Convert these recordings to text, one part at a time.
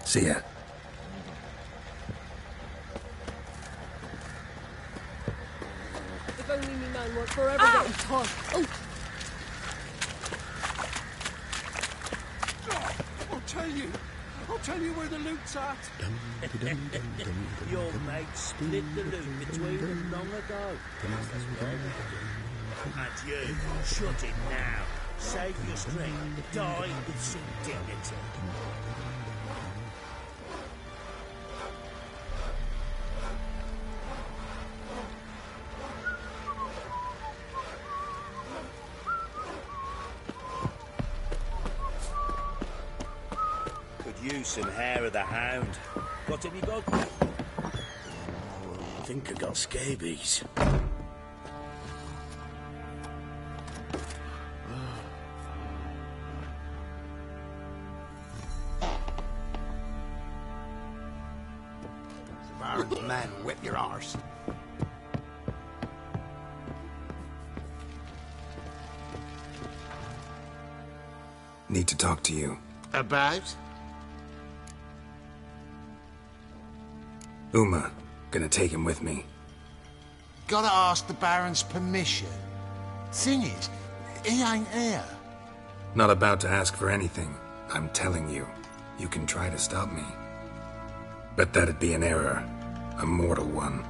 See ya. If only me man weren't forever getting tired. Oh! I'll tell you where the loot's at. Your mate split the loot between them long ago. And you, shut it now. Save your strength. Die with some dignity. Use some hair of the hound. Got any dog? I think I got scabies. Baron's man, whip your arse. Need to talk to you. About? Uma. Gonna take him with me. Gotta ask the Baron's permission. Thing is, he ain't here. Not about to ask for anything. I'm telling you. You can try to stop me. But that'd be an error. A mortal one.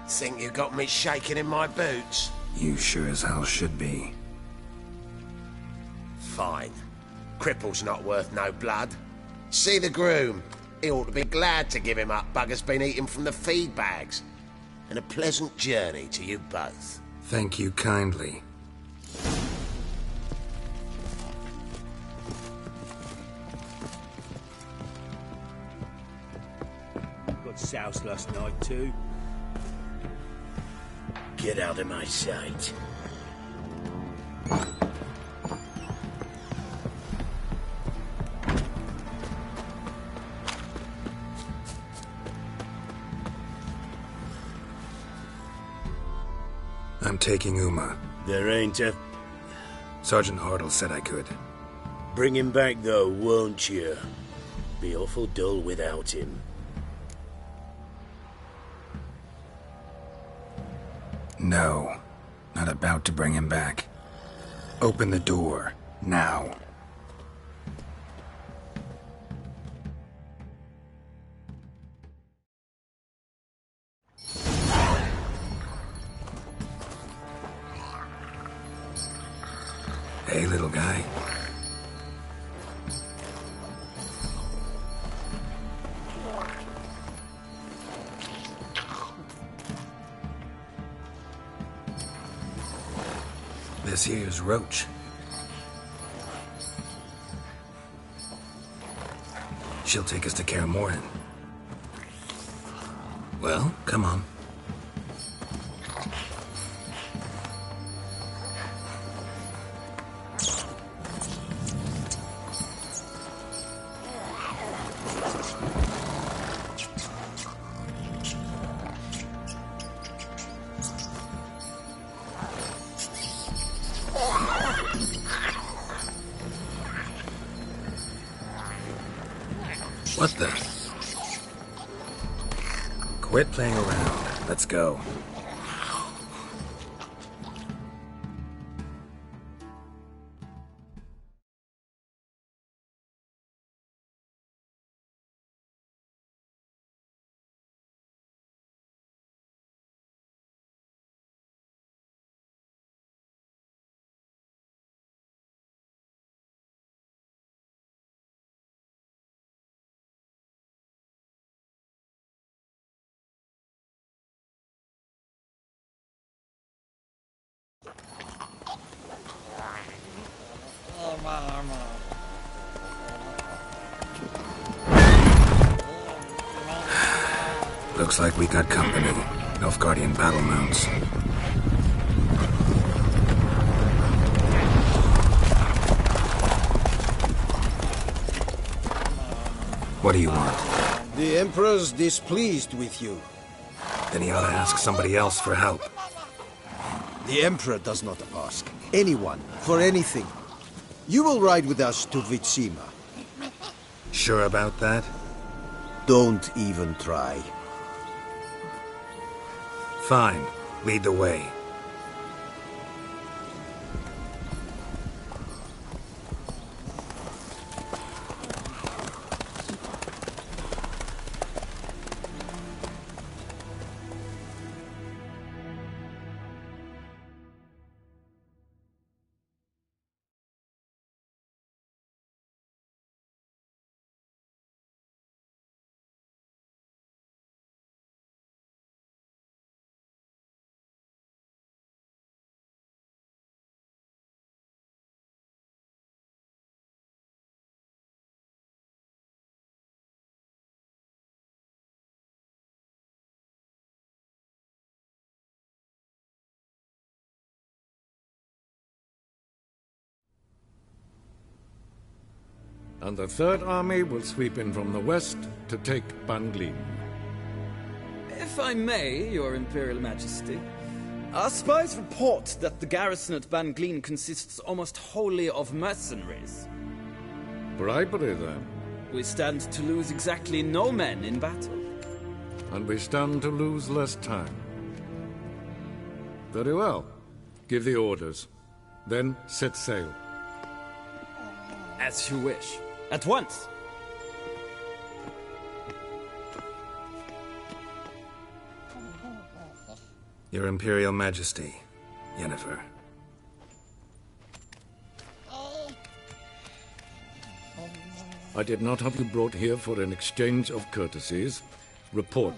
Think you got me shaking in my boots? You sure as hell should be. Fine. Cripple's not worth no blood. See the groom. He ought to be glad to give him up. Bugger's been eating from the feed bags. And a pleasant journey to you both. Thank you kindly. Got soused last night too. Get out of my sight. I'm taking Uma. There ain't a... Sergeant Hartle said I could. Bring him back though, won't you? Be awful dull without him. No. Not about to bring him back. Open the door. Now. Hey, little guy. This here's Roach. She'll take us to Kaer Morhen. Well, come on. What the? Quit playing around. Let's go. Looks like we got company. Nilfgaardian battle mounts. What do you want? The Emperor's displeased with you. Then he ought to ask somebody else for help. The Emperor does not ask anyone for anything. You will ride with us to Vitsima. Sure about that? Don't even try. Fine. Lead the way. And the Third Army will sweep in from the west to take Banglin. If I may, Your Imperial Majesty, our spies report that the garrison at Banglin consists almost wholly of mercenaries. Bribery, then. We stand to lose exactly no men in battle. And we stand to lose less time. Very well. Give the orders. Then set sail. As you wish. At once! Your Imperial Majesty, Yennefer. I did not have you brought here for an exchange of courtesies. Report.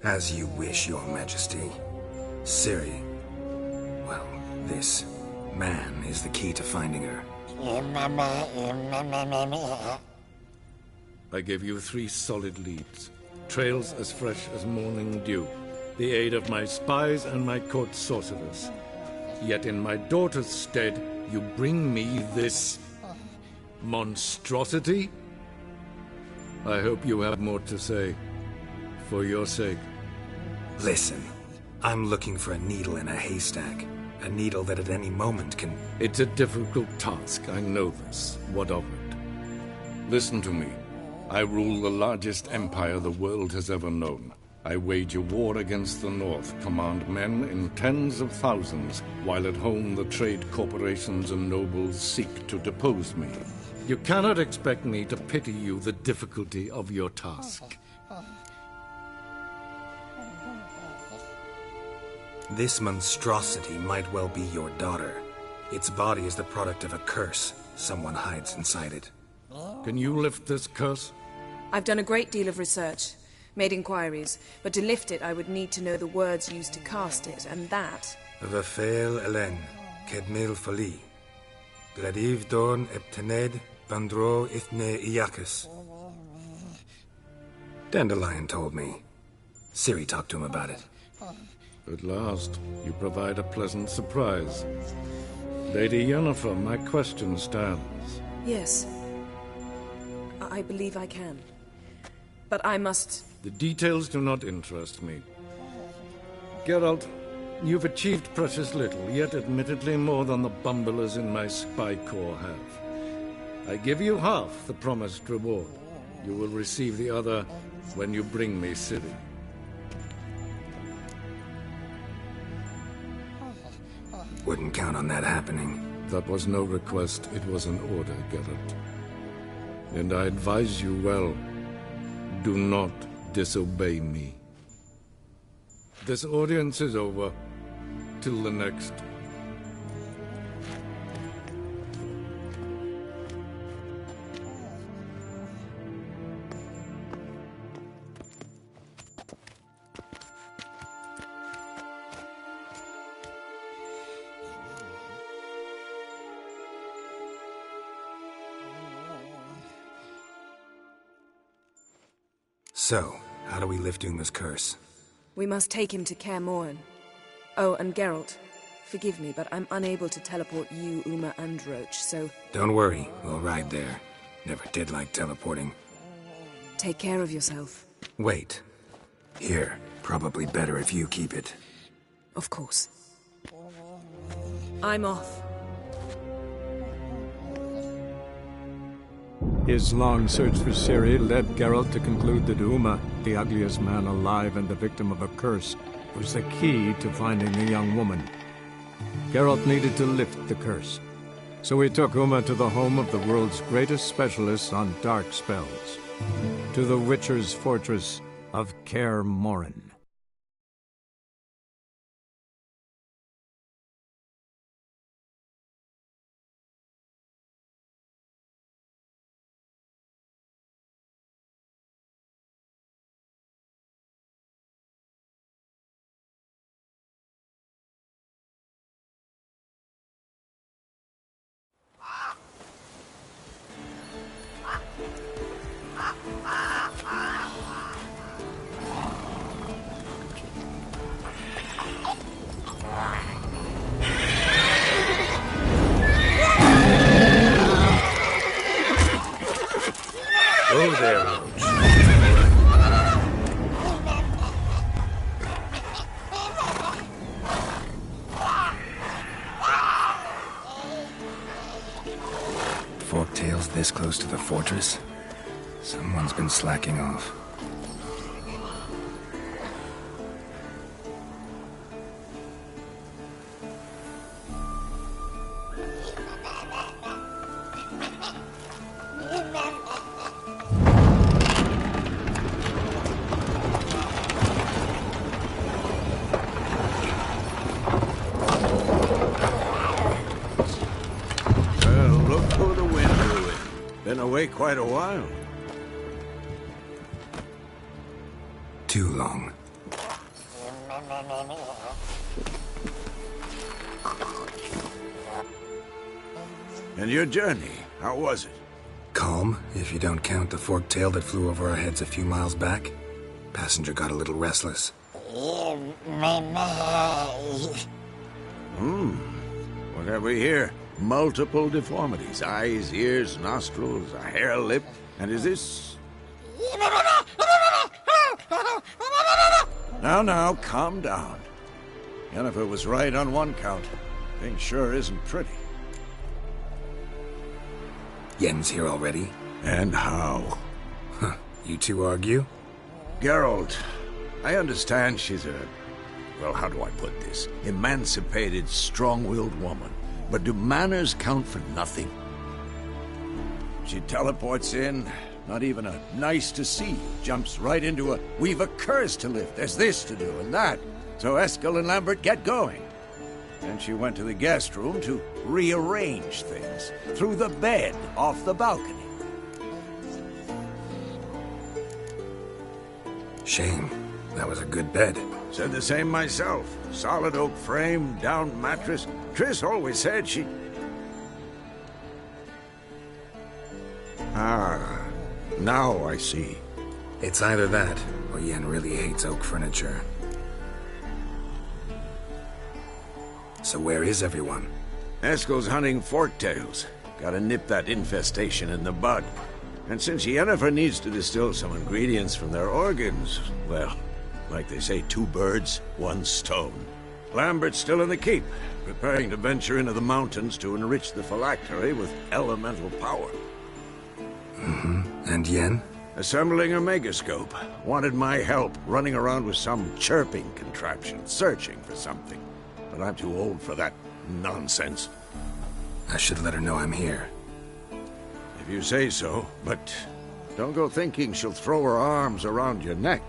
As you wish, Your Majesty. Ciri. Well, this man is the key to finding her. I gave you 3 solid leads. Trails as fresh as morning dew. The aid of my spies and my court sorcerers. Yet in my daughter's stead, you bring me this monstrosity? I hope you have more to say. For your sake. Listen, I'm looking for a needle in a haystack. A needle that at any moment can... It's a difficult task, I know this. What of it? Listen to me. I rule the largest empire the world has ever known. I wage a war against the North, command men in tens of thousands, while at home the trade corporations and nobles seek to depose me. You cannot expect me to pity you the difficulty of your task. This monstrosity might well be your daughter. Its body is the product of a curse. Someone hides inside it. Can you lift this curse? I've done a great deal of research, made inquiries, but to lift it I would need to know the words used to cast it, and that... Vafel Elen, Kedmil Fali. Gladiv Dorn Eptened, Vandro Ithne Iacus. Dandelion told me. Ciri talked to him about it. At last, you provide a pleasant surprise. Lady Yennefer, my question stands. Yes. I believe I can. But I must... The details do not interest me. Geralt, you've achieved precious little, yet admittedly more than the bumblers in my spy corps have. I give you half the promised reward. You will receive the other when you bring me Ciri. Wouldn't count on that happening. That was no request, it was an order, Geralt. And I advise you well, do not disobey me. This audience is over. Till the next. So, how do we lift Uma's curse? We must take him to Kaer Morhen. Oh, and Geralt, forgive me, but I'm unable to teleport you, Uma, and Roach, so... Don't worry, we'll ride there. Never did like teleporting. Take care of yourself. Wait. Here, Probably better if you keep it. Of course. I'm off. His long search for Ciri led Geralt to conclude that Uma, the ugliest man alive and the victim of a curse, was the key to finding the young woman. Geralt needed to lift the curse, so he took Uma to the home of the world's greatest specialist on dark spells, to the Witcher's fortress of Kaer Morhen. Oh, there, Roach. Forktails this close to the fortress? Someone's been slacking off. Been away quite a while. Too long. And your journey, how was it? Calm, if you don't count the forktail that flew over our heads a few miles back. Passenger got a little restless. What have we here? Multiple deformities. Eyes, ears, nostrils, a hair lip. And is this... Now, calm down. Yennefer was right on one count. Thing sure isn't pretty. Yen's here already? And how? Huh. You two argue? Geralt, I understand she's a... Well, how do I put this? Emancipated, strong-willed woman. But do manners count for nothing? She teleports in, not even a nice to see you, jumps right into a we've a curse to lift, there's this to do and that. So Eskel and Lambert get going. Then she went to the guest room to rearrange things, through the bed, off the balcony. Shame. That was a good bed. Said the same myself. Solid oak frame, down mattress. Triss always said she... Ah, now I see. It's either that, or Yen really hates oak furniture. So where is everyone? Eskel's hunting forktails. Gotta nip that infestation in the bud. And since Yennefer needs to distill some ingredients from their organs, well, like they say, 2 birds, 1 stone. Lambert's still in the keep, preparing to venture into the mountains to enrich the phylactery with elemental power. And Yen? Assembling a megascope. Wanted my help running around with some chirping contraption, searching for something. But I'm too old for that nonsense. I should let her know I'm here. If you say so, but don't go thinking she'll throw her arms around your neck.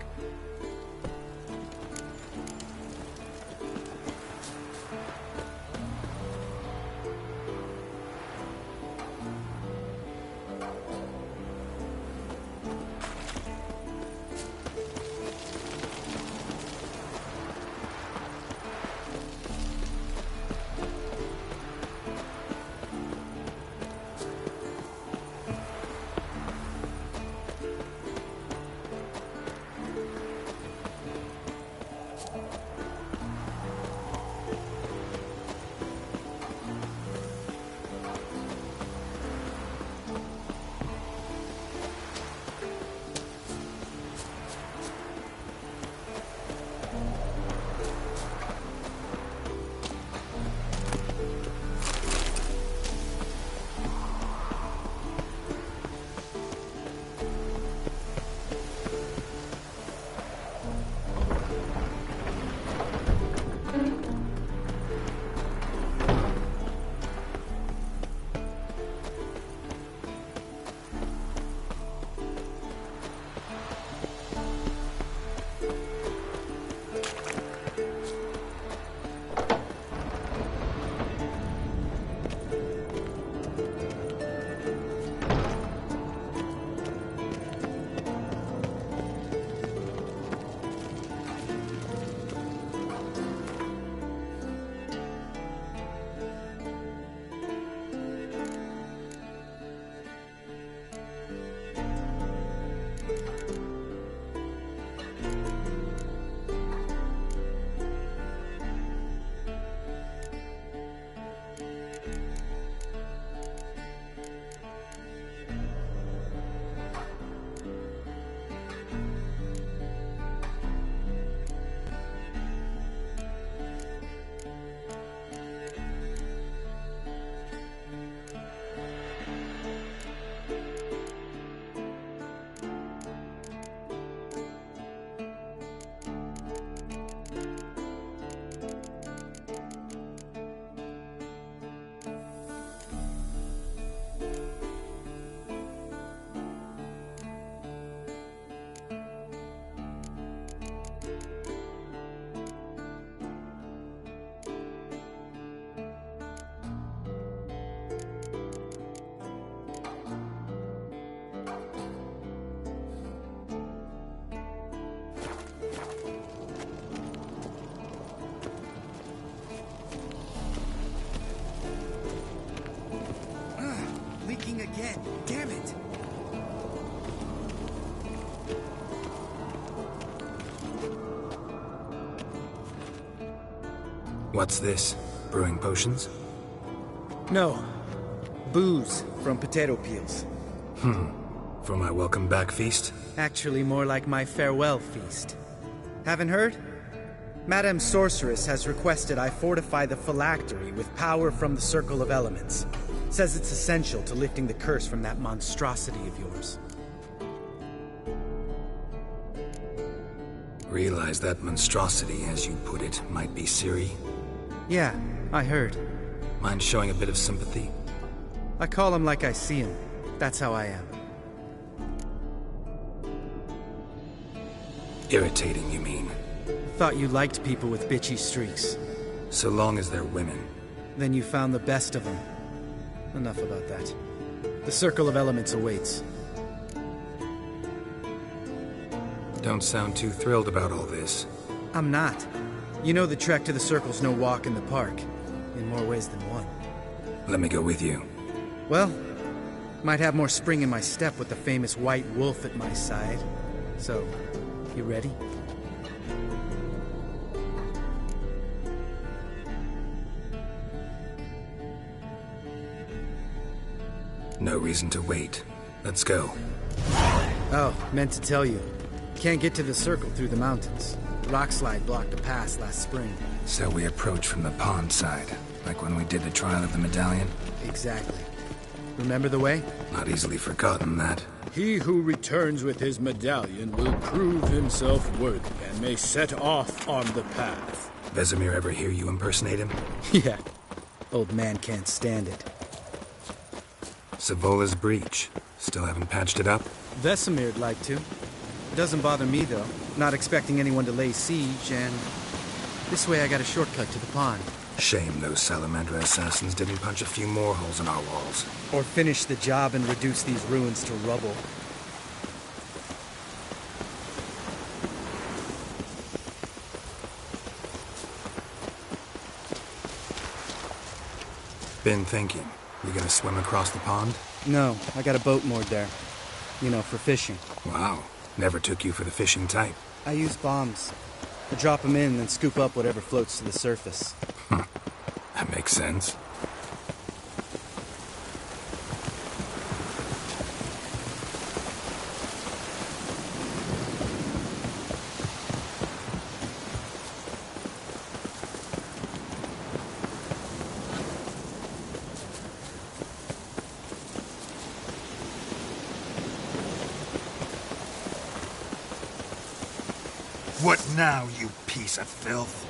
again. Damn it. What's this? Brewing potions? No. Booze from potato peels. For my welcome back feast? Actually, more like my farewell feast. Haven't heard? Madame Sorceress has requested I fortify the phylactery with power from the Circle of Elements. Says it's essential to lifting the curse from that monstrosity of yours. Realize that monstrosity, as you put it, might be Ciri? Yeah, I heard. Mind showing a bit of sympathy? I call him like I see him. That's how I am. Irritating, you mean? Thought you liked people with bitchy streaks. So long as they're women. Then you found the best of them. Enough about that. The Circle of Elements awaits. Don't sound too thrilled about all this. I'm not. You know the trek to the Circle's no walk in the park. In more ways than one. Let me go with you. Well, might have more spring in my step with the famous White Wolf at my side. So, you ready? No reason to wait. Let's go. Oh, meant to tell you. Can't get to the Circle through the mountains. Rockslide blocked the pass last spring. So we approach from the pond side, like when we did the trial of the medallion? Exactly. Remember the way? Not easily forgotten, that. He who returns with his medallion will prove himself worthy and may set off on the path. Vesemir ever hear you impersonate him? Yeah. Old man can't stand it. Savola's breach. Still haven't patched it up? Vesemir'd like to. Doesn't bother me, though. Not expecting anyone to lay siege, and... this way I got a shortcut to the pond. Shame those Salamandra assassins didn't punch a few more holes in our walls. Or finish the job and reduce these ruins to rubble. Been thinking. You gonna swim across the pond? No, I got a boat moored there. You know, for fishing. Wow. Never took you for the fishing type. I use bombs. I drop them in and then scoop up whatever floats to the surface. That makes sense. What now, you piece of filth?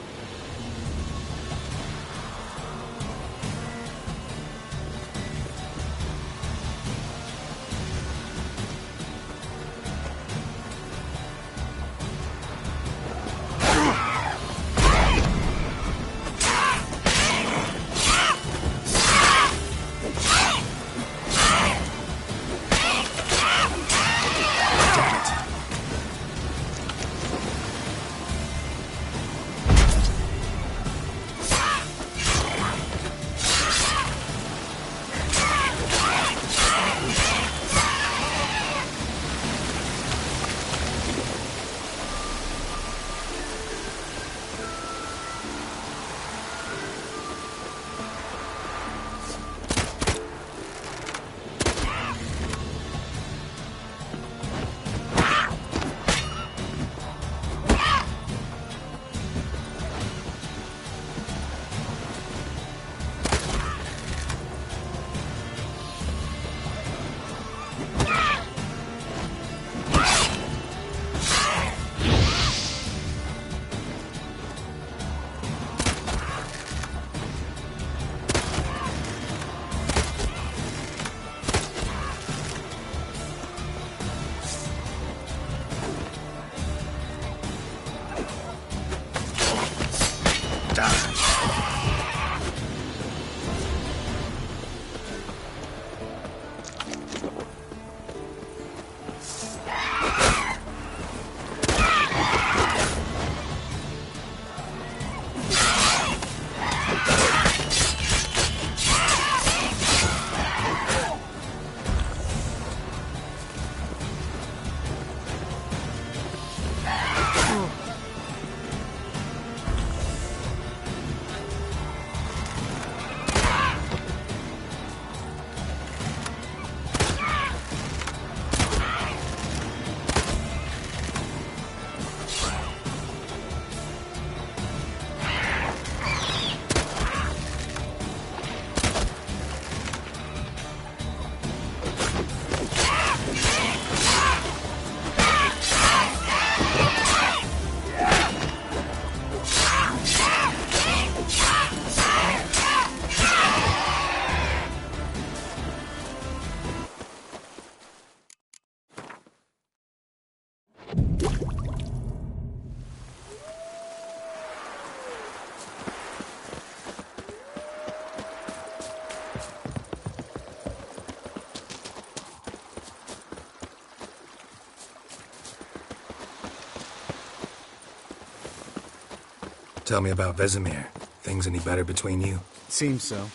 Tell me about Vesemir. Things any better between you? Seems so.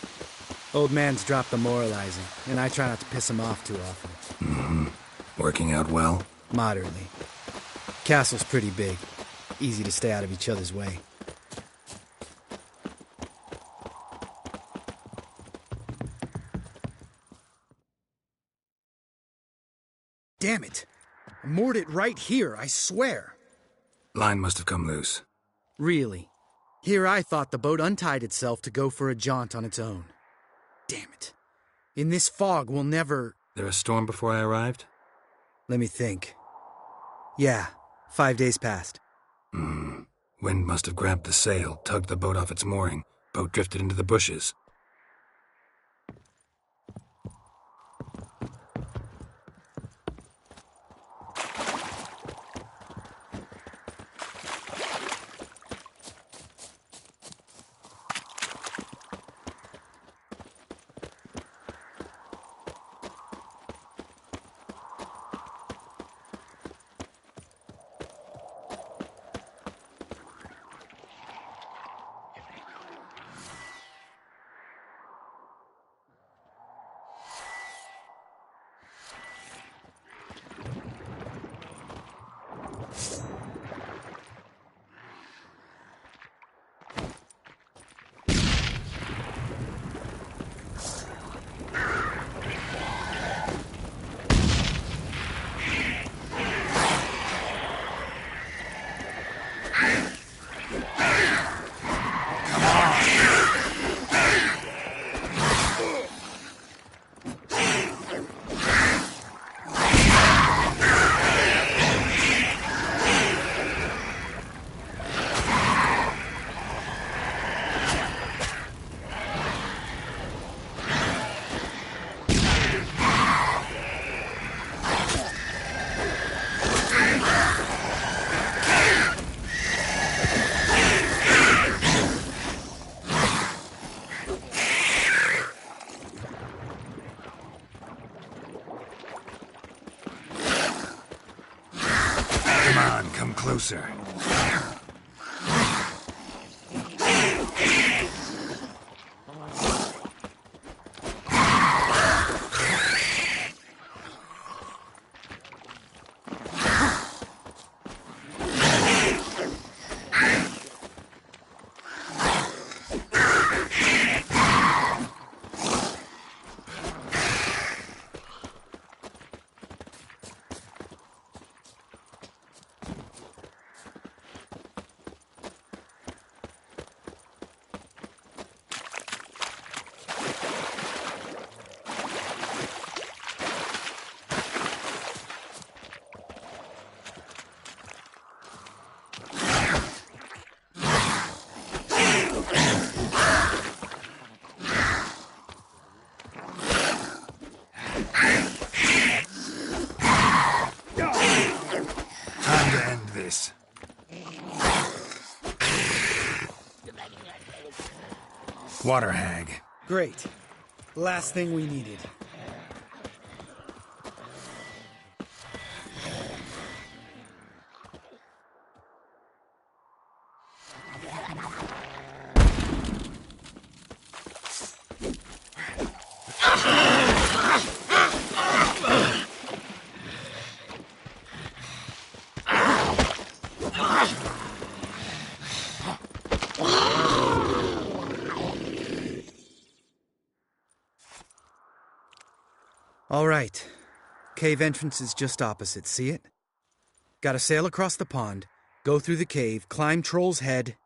Old man's dropped the moralizing, and I try not to piss him off too often. Mm-hmm. Working out well? Moderately. Castle's pretty big. Easy to stay out of each other's way. Damn it! I moored it right here, I swear! Line must have come loose. Really? Here I thought the boat untied itself to go for a jaunt on its own. Damn it. In this fog, we'll never... There a storm before I arrived? Let me think. Yeah, 5 days passed. Wind must have grabbed the sail, tugged the boat off its mooring. Boat drifted into the bushes. Closer. Water hag. Great. Last thing we needed. All right. Cave entrance is just opposite, see it? Gotta sail across the pond, go through the cave, climb Troll's Head,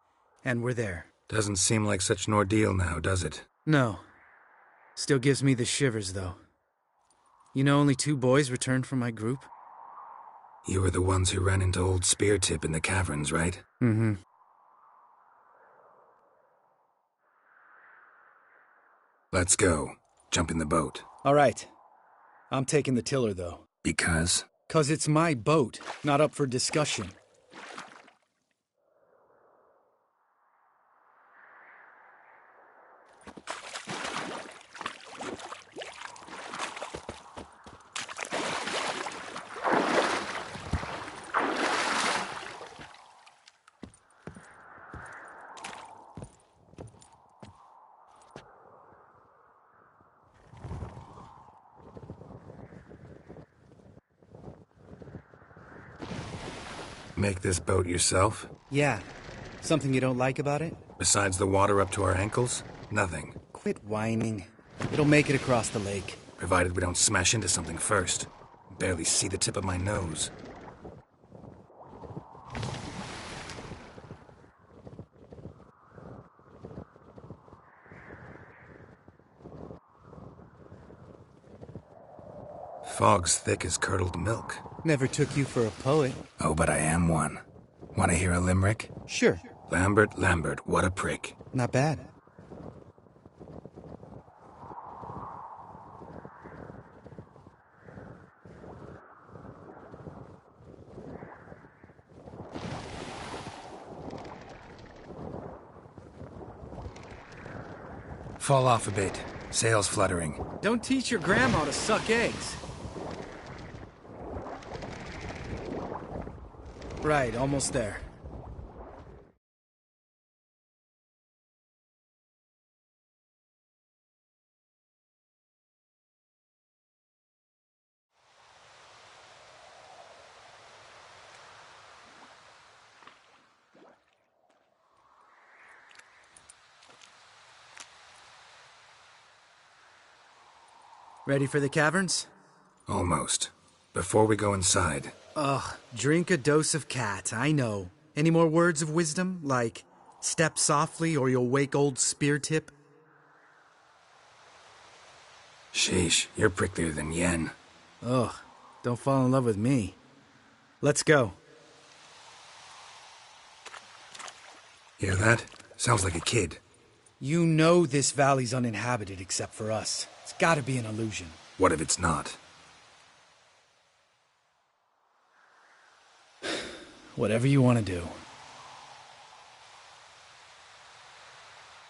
and we're there. Doesn't seem like such an ordeal now, does it? No. Still gives me the shivers, though. You know only 2 boys returned from my group? You were the ones who ran into old Speartip in the caverns, right? Mm-hmm. Let's go. Jump in the boat. All right. I'm taking the tiller, though. Because? 'Cause it's my boat, not up for discussion. Make this boat yourself? Yeah. Something you don't like about it? Besides the water up to our ankles? Nothing. Quit whining. It'll make it across the lake. Provided we don't smash into something first. Barely see the tip of my nose. Fog's thick as curdled milk. Never took you for a poet. Oh, but I am one. Want to hear a limerick? Sure. Lambert, Lambert, what a prick. Not bad. Fall off a bit. Sails fluttering. Don't teach your grandma to suck eggs. Right, almost there. Ready for the caverns? Almost. Before we go inside... Ugh, drink a dose of cat, I know. Any more words of wisdom, like, step softly or you'll wake old Speartip? Sheesh, you're pricklier than Yen. Ugh, don't fall in love with me. Let's go. Hear that? Sounds like a kid. You know this valley's uninhabited except for us. It's gotta be an illusion. What if it's not? Whatever you want to do.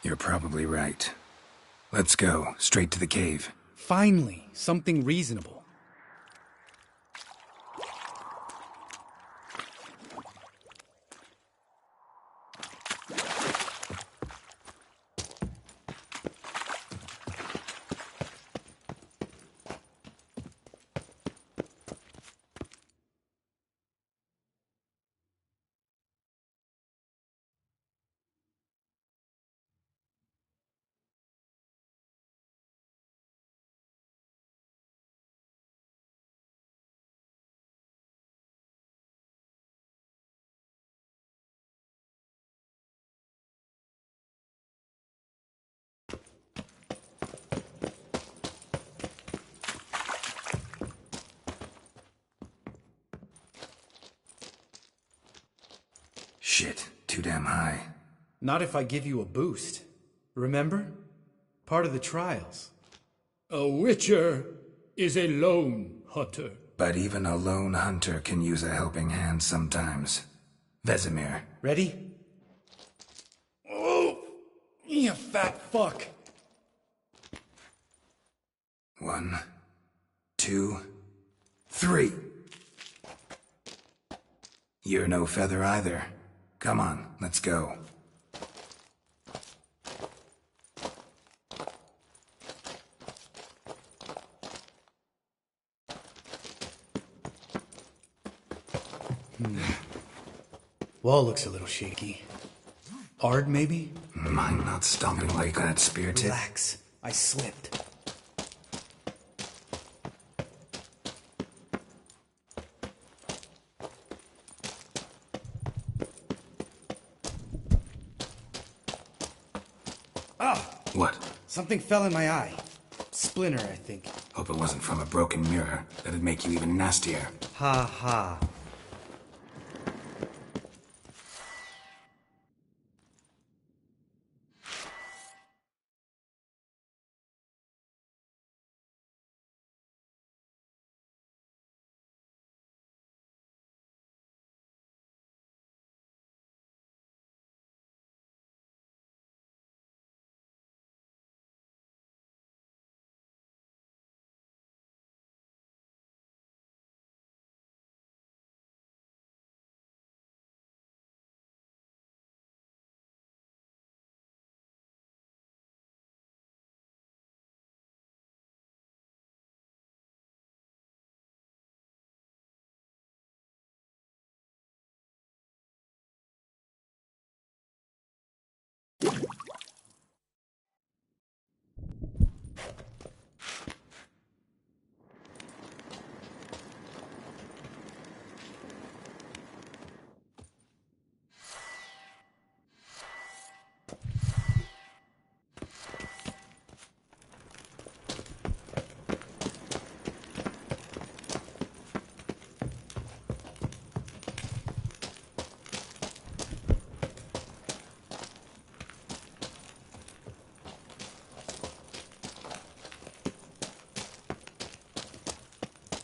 You're probably right. Let's go, straight to the cave. Finally, something reasonable. Shit, too damn high. Not if I give you a boost. Remember? Part of the trials. A witcher is a lone hunter. But even a lone hunter can use a helping hand sometimes. Vesemir. Ready? Oh, you fat fuck. 1, 2, 3. You're no feather either. Come on, let's go. Wall looks a little shaky. Hard, maybe? Mine not stomping like that spear tip. Relax. I slipped. Ah! What? Something fell in my eye. Splinter, I think. Hope it wasn't from a broken mirror. That'd make you even nastier. Ha ha.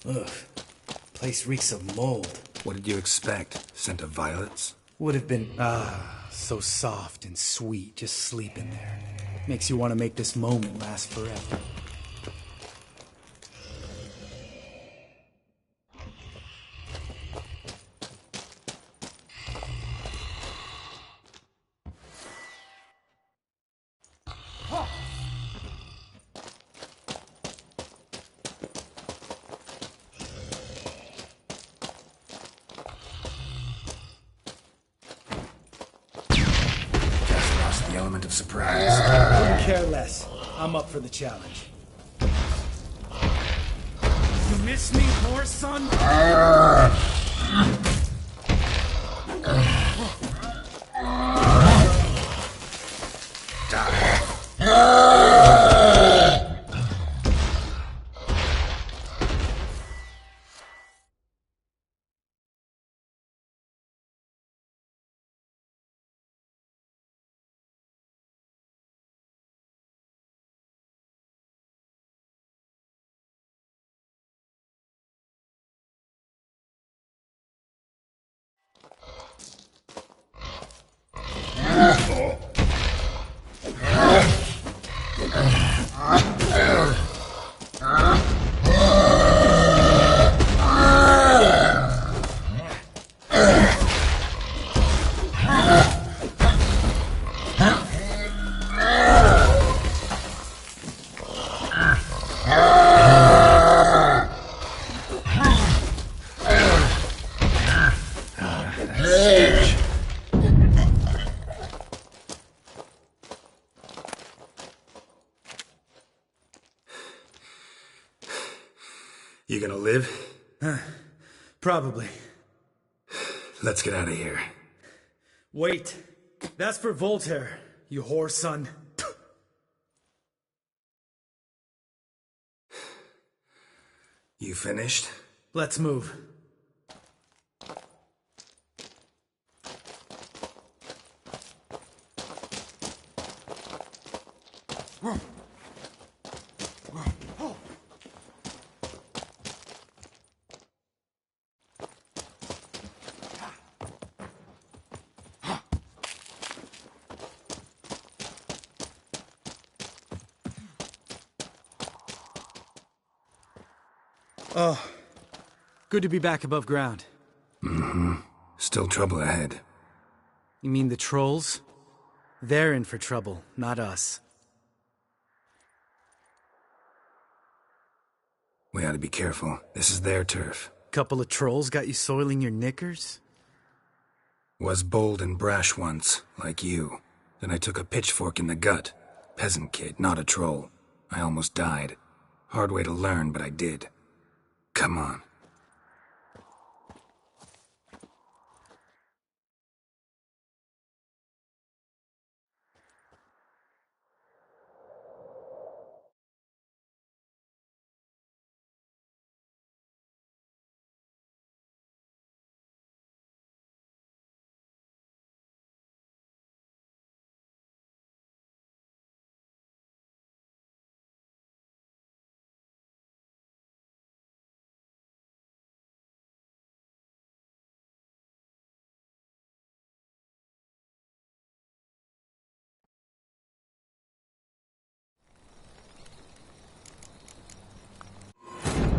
Ugh. Place reeks of mold. What did you expect? Scent of violets? Would have been, so soft and sweet just sleeping there. Makes you want to make this moment last forever. The element of surprise. Couldn't care less. I'm up for the challenge. You miss me more, son? You gonna live? Probably. Let's get out of here. Wait. That's for Voltaire, you whore son. You finished? Let's move. Oh, good to be back above ground. Mm-hmm. Still trouble ahead. You mean the trolls? They're in for trouble, not us. We ought to be careful. This is their turf. Couple of trolls got you soiling your knickers? Was bold and brash once, like you. Then I took a pitchfork in the gut. Peasant kid, not a troll. I almost died. Hard way to learn, but I did. Come on.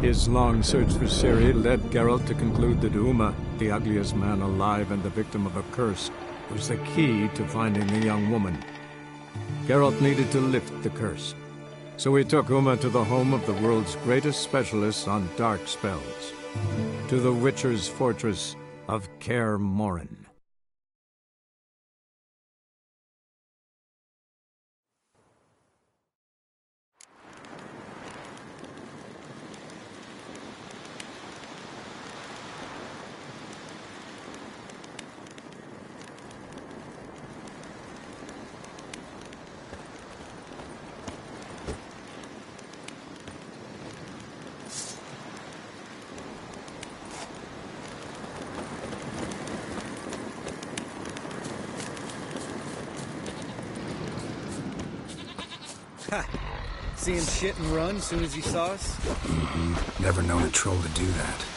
His long search for Ciri led Geralt to conclude that Uma, the ugliest man alive and the victim of a curse, was the key to finding the young woman. Geralt needed to lift the curse, so he took Uma to the home of the world's greatest specialists on dark spells, to the Witcher's fortress of Kaer Morhen. See him shit and run as soon as he saw us? Never known a troll to do that.